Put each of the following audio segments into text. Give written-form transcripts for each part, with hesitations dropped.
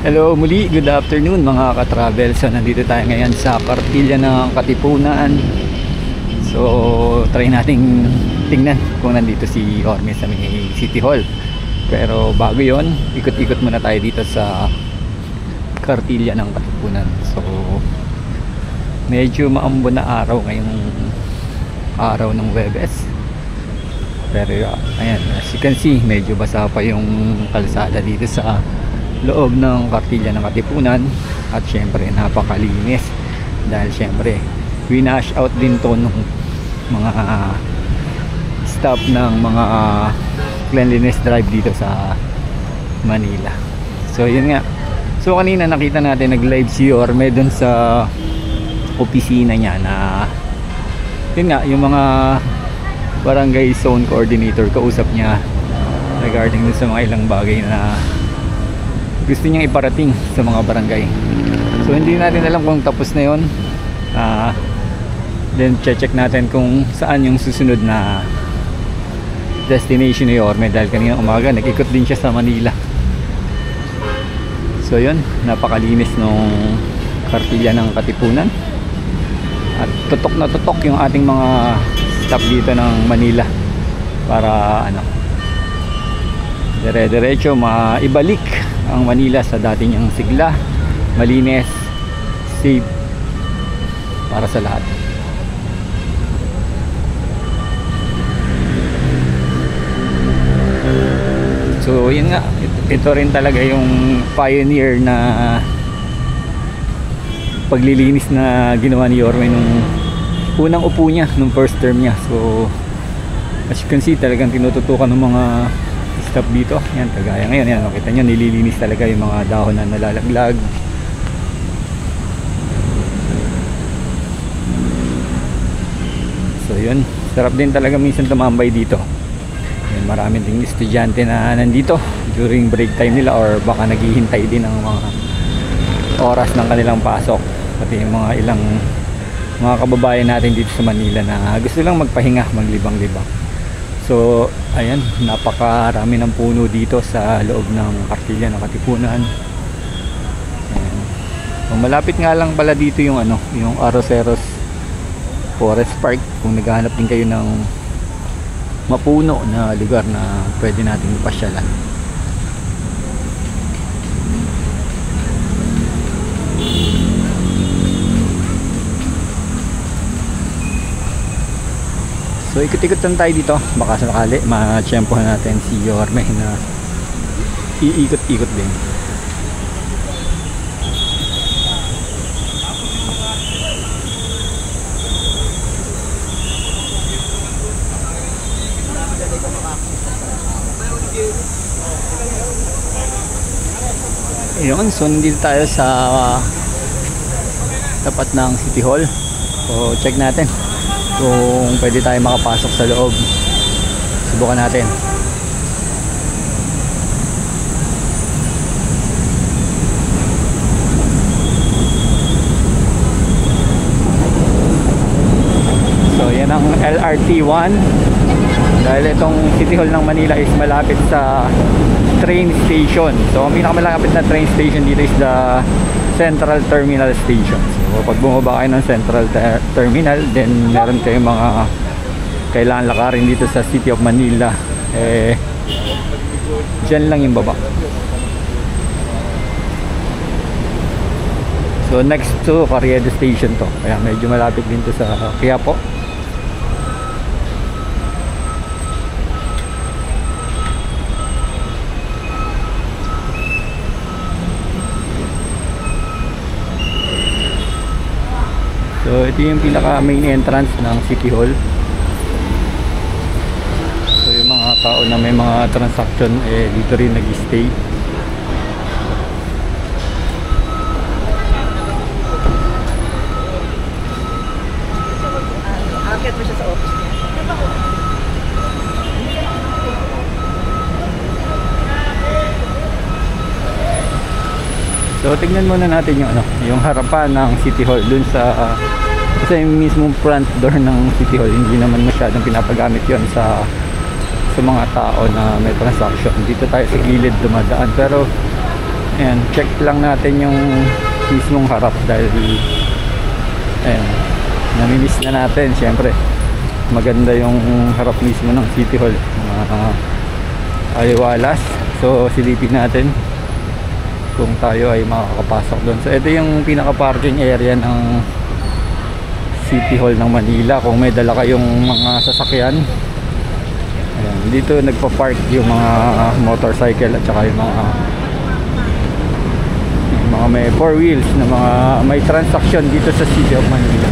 Hello muli, good afternoon mga ka-travel. So nandito tayo ngayon sa Kartilya ng Katipunan. So try nating tingnan kung nandito si Orme sa may City Hall. Pero bago yon, ikot-ikot muna tayo dito sa Kartilya ng Katipunan. So medyo maambon na araw ngayong araw ng Huwebes. Pero ayan, as you can see, medyo basa pa yung kalsada dito sa loob ng Kartilya ng Katipunan. At syempre napakalinis dahil syempre winash out din to ng mga staff ng mga cleanliness drive dito sa Manila. So yun nga, so kanina nakita natin nag live si Orme dun sa opisina niya na yun nga, yung mga barangay zone coordinator, kausap niya regarding dun sa mga ilang bagay na gusto niyang iparating sa mga barangay. So hindi natin alam kung tapos na yun. Then check natin kung saan yung susunod na destination ni Orme, dahil kanina umaga nag-ikot din siya sa Manila. So yun, napakalinis nung Kartilya ng Katipunan. At tutok na tutok yung ating mga staff dito ng Manila para dire-diretso maibalik ang Manila sa dati niyang sigla, malinis, safe para sa lahat. So yun nga, ito rin talaga yung pioneer na paglilinis na ginawa ni Orme nung unang upo niya, nung first term niya. So as you can see, talagang tinututukan ng mga staff dito. Yan, kagaya ngayon, yan, makita nyo, nililinis talaga yung mga dahon na nalalaglag. So yun, sarap din talaga minsan tumambay dito. Yan, marami ding estudyante na nandito during break time nila, or baka naghihintay din ng mga oras ng kanilang pasok. Pati yung mga ilang mga kababayan natin dito sa Manila na gusto lang magpahinga, maglibang-libang. So ayan, napakarami ng puno dito sa loob ng Kartilya ng Katipunan. Ayan. So, malapit nga lang pala dito yung yung Arroceros Forest Park. Kung naghahanap din kayo ng mapuno na lugar na pwede nating pasyalan. So ikot-ikot lang tayo dito, baka sakali ma-tsyempohan natin si Orme na iikot-ikot din. Ayun, so nandito tayo sa tapat ng City Hall. So check natin kung pwede tayo makapasok sa loob. Subukan natin. So yan ang LRT1. Dahil itong City Hall ng Manila is malapit sa train station. So ang pinakamalapit na train station dito is the Central Terminal Station. So pag bumaba kayo ng Central Terminal, then meron kayong mga kailangan lakarin dito sa City of Manila, dyan lang yung baba. So next to Carriedo Station to, kaya medyo malapit din to sa Quiapo. So ito yung pinaka main entrance ng City Hall. So yung mga tao na may mga transaction dito rin nag-stay. Akit mo siya sa office niya. So tingnan muna natin yung yung harapan ng City Hall dun sa kasi yung mismong front door ng City Hall, hindi naman masyadong pinapagamit yon sa mga tao na may transaction. Dito tayo sa gilid dumadaan, pero Ayan, check lang natin yung mismong harap dahil ayan, namimiss na natin. Syempre maganda yung harap mismo ng City Hall, aliwalas. So silipin natin kung tayo ay makakapasok doon. So ito yung pinaka parking area ng City Hall ng Manila. Kung may dala kayong mga sasakyan, ayan, dito nagpa-park yung mga motorcycle at saka yung mga may 4 wheels na mga may transaction dito sa City of Manila.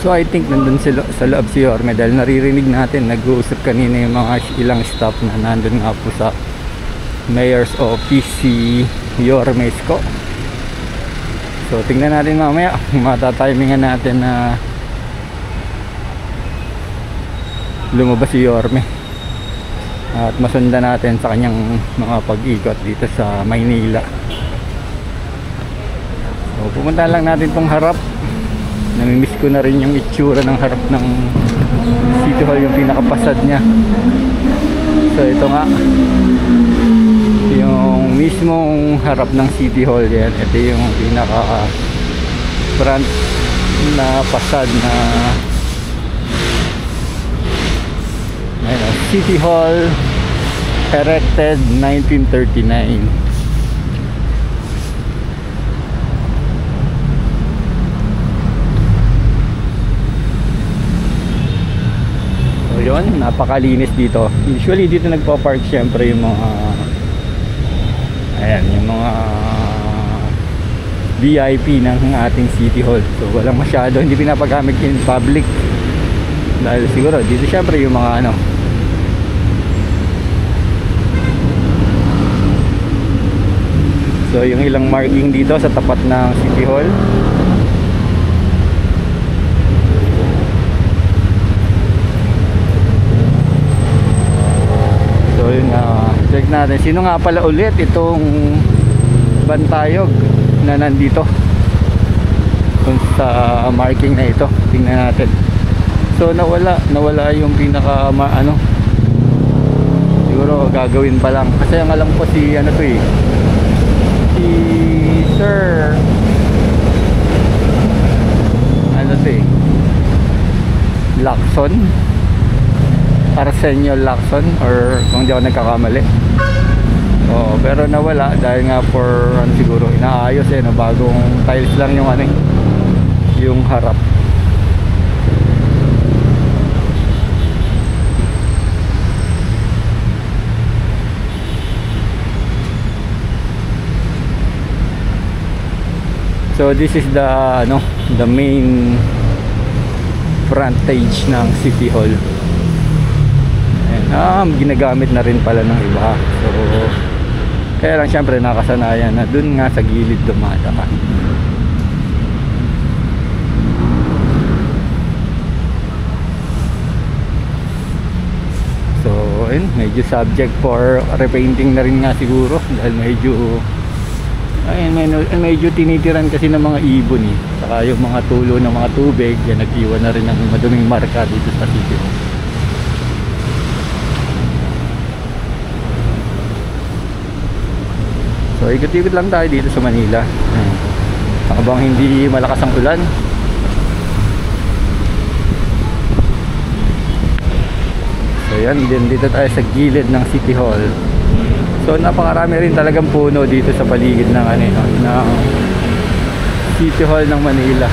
So I think nandun sa loob si Yorme dahil naririnig natin nag-uusap kanina yung mga ilang staff na nandun nga po sa Mayor's Office, si Yorme Isko. So tingnan natin mamaya, matatimingan natin na lumabas si Yorme at masundan natin sa kanyang mga pag-ikot dito sa Maynila. So pumunta lang natin tong harap. Namimiss ko na rin yung itsura ng harap ng City Hall, yung pinakapasad niya. So ito nga yung mismong harap ng City Hall yan. Ito yung pinaka front na pasad na City Hall, erected 1939. Yun, napakalinis dito. Usually dito nagpa-park syempre yung mga ayan, yung mga VIP ng ating City Hall. So walang masyado, hindi pinapagamit in public dahil siguro dito syempre yung mga ano, so yung ilang marking dito sa tapat ng City Hall. Check natin sino nga pala ulit itong bantayog na nandito kung sa marking na ito. Tingnan natin. So nawala yung pinaka ano, siguro gagawin pa lang kasi ang alam ko si ano to eh, si Sir ano to eh, Lacson, Arsenio Lacson, or kung di ako nagkakamali. Pero nawala dahil nga for siguro inaayos no, bagong tiles lang yung ano, yung harap. So this is the ano, the main frontage ng City Hall. Ginagamit na rin pala ng iba. So kaya lang syempre nakasanayan na dun nga sa gilid dumadaan. So ayun, medyo subject for repainting na rin nga siguro dahil medyo medyo tinitiran kasi ng mga ibon eh. Saka yung mga tulo ng mga tubig yan, nag-iwan na rin ng maduming marka dito sa City Hall. So ikot-ikot lang tayo dito sa Manila habang hindi malakas ang ulan. So yan, dito tayo sa gilid ng City Hall. So napakarami rin talagang puno dito sa paligid ng ano, ng City Hall ng Manila.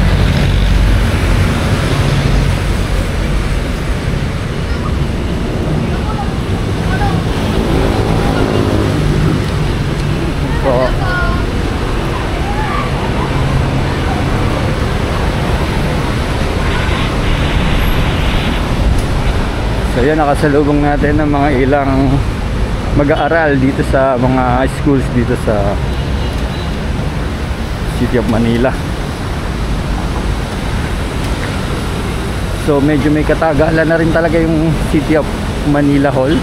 So yan, nakasalubong natin ng mga ilang mag-aaral dito sa mga schools dito sa City of Manila. So medyo may katagalan na rin talaga yung City of Manila Hall.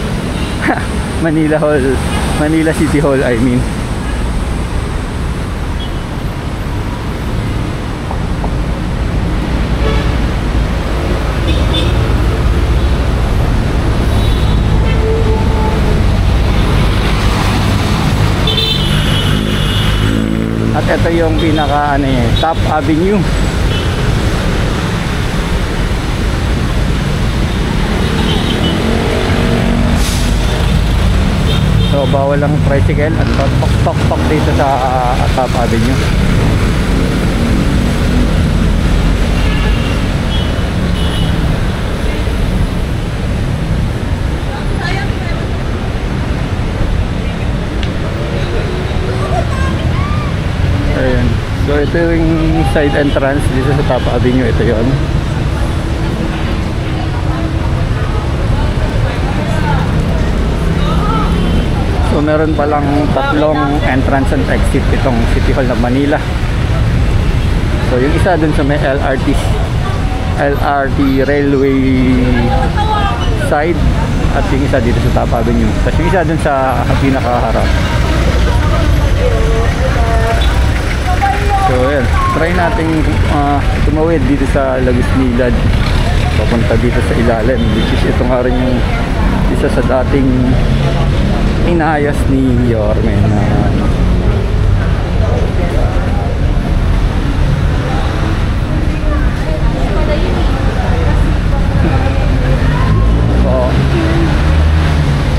Manila Hall, Manila City Hall I mean. ito yung pinaka ano eh, Top Avenue. So bawal lang tricycle at tok dito sa Top Avenue. Ayan. So ito yung side entrance dito sa Top Avenue. Ito yon. So meron palang tatlong entrance and exit itong City Hall ng Manila. So yung isa dun sa may LRT railway side, at yung isa dito sa Top Avenue. Tapos yung isa dun sa pinakaharap. So ayan, try natin tumawid dito sa Lagos Nilad papunta dito sa ilalim, which is ito nga rin yung isa sa dating inayos ni Yorme na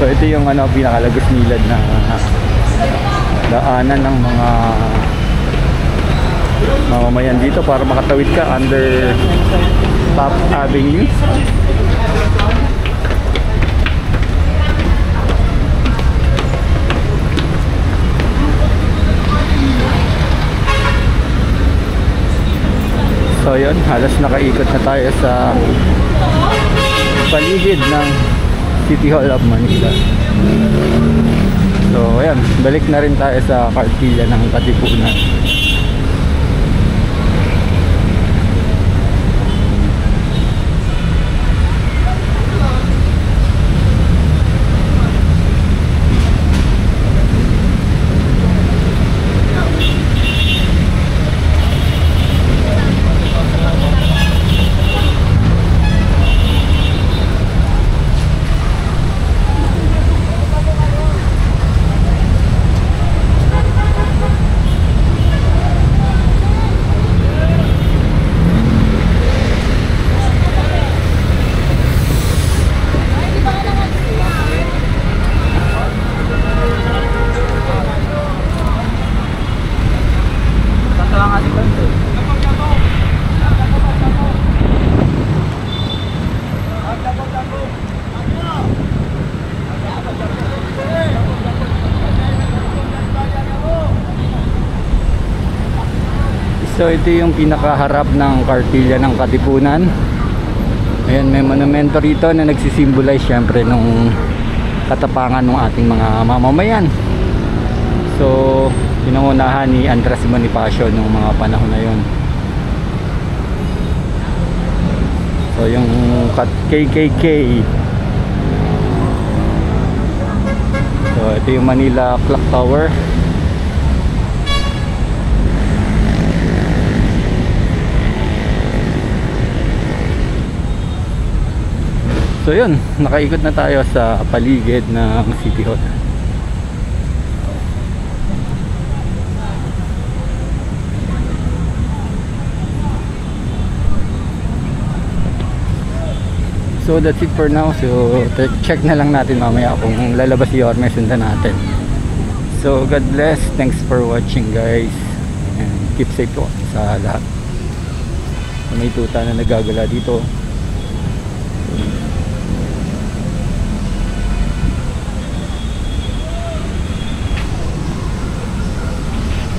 so ito yung ano, pinakalagos nilad na daanan ng mga mamamayan dito para makatawid ka under Top Avenue. So yun, halos nakaikot na tayo sa paligid ng City Hall of Manila. So ayan, balik na rin tayo sa Kartilya ng Katipunan. So ito yung pinakaharap ng Kartilya ng Katipunan. Ayan, may monumento rito na nagsisimbolize syempre nung katapangan ng ating mga mamamayan. So pinangunahan ni Andres Bonifacio nung mga panahon na yon. So yung KKK. So ito yung Manila Clock Tower. So yun, nakaikot na tayo sa paligid ng City Hall. So that's it for now. So check na lang natin mamaya kung lalabas si Yorme, sundan natin. So God bless, thanks for watching guys, and keep safe po sa lahat. May tuta na nagagala dito.